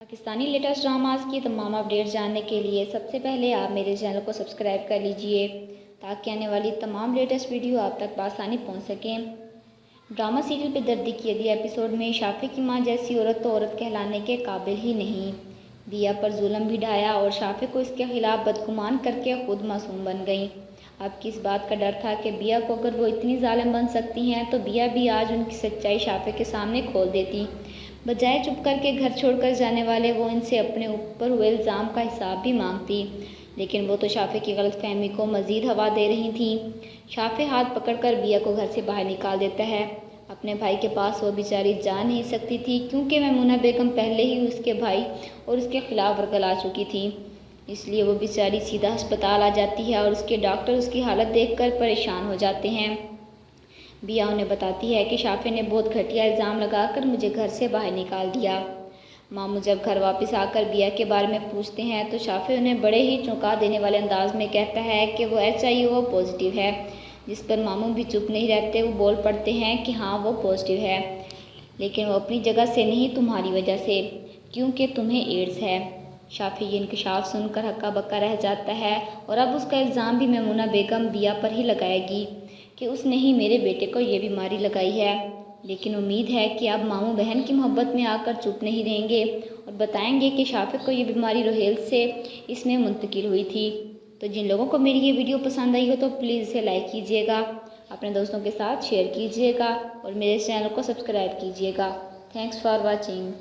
Pakistani latest dramas की तमाम update जानने के लिए सबसे पहले आप मेरे चैनल को सब्सक्राइब कर लीजिए ताकि आने वाली तमाम लेटेस्ट वीडियो आप तक बआसानी पहुंच सकें। ड्रामा सीरियल पे दर्दी की अगली एपिसोड में शाफे की मां जैसी औरत तो औरत कहलाने के काबिल ही नहीं। दिया पर जुल्म भी ढाया और शाफे को इसके खिलाफ बदगुमान करके खुद मासूम बन गई। अब किस बात का डर था कि बिया को अगर वो इतनी जालिम बन सकती हैं तो बिया भी आज उनकी सच्चाई शाफे के सामने खोल देती। बजाय चुप करके घर छोड़कर जाने वाले वो इनसे अपने ऊपर हुए इल्ज़ाम का हिसाब भी मांगती, लेकिन वो तो शाफे की गलतफहमी को मज़ीद हवा दे रही थी। शाफे हाथ पकड़कर बिया को घर से बाहर निकाल देता है। अपने भाई के पास वो बेचारी जा नहीं सकती थी क्योंकि मैमूना बेगम पहले ही उसके भाई और उसके खिलाफ वर्गला चुकी थी। इसलिए वो बेचारी सीधा अस्पताल आ जाती है और उसके डॉक्टर उसकी हालत देखकर परेशान हो जाते हैं। बिया उन्हें बताती है कि शाफे ने बहुत घटिया इल्ज़ाम लगाकर मुझे घर से बाहर निकाल दिया। मामू जब घर वापस आकर बिया के बारे में पूछते हैं तो शाफे उन्हें बड़े ही चौंका देने वाले अंदाज में कहता है कि वो HIV पॉजिटिव है, जिस पर मामू भी चुप नहीं रहते। वो बोल पड़ते हैं कि हाँ वो पॉजिटिव है, लेकिन वो अपनी जगह से नहीं तुम्हारी वजह से, क्योंकि तुम्हें एड्स है। शाफे ये इंकशाफ सुनकर हक्का बक्का रह जाता है और अब उसका इल्ज़ाम भी मैमूना बेगम बिया पर ही लगाएगी कि उसने ही मेरे बेटे को ये बीमारी लगाई है। लेकिन उम्मीद है कि अब मामू बहन की मोहब्बत में आकर चुप नहीं रहेंगे और बताएंगे कि शाफे को ये बीमारी रोहेल से इसमें मुंतकिल हुई थी। तो जिन लोगों को मेरी ये वीडियो पसंद आई हो तो प्लीज़ इसे लाइक कीजिएगा, अपने दोस्तों के साथ शेयर कीजिएगा और मेरे चैनल को सब्सक्राइब कीजिएगा। Thanks for watching.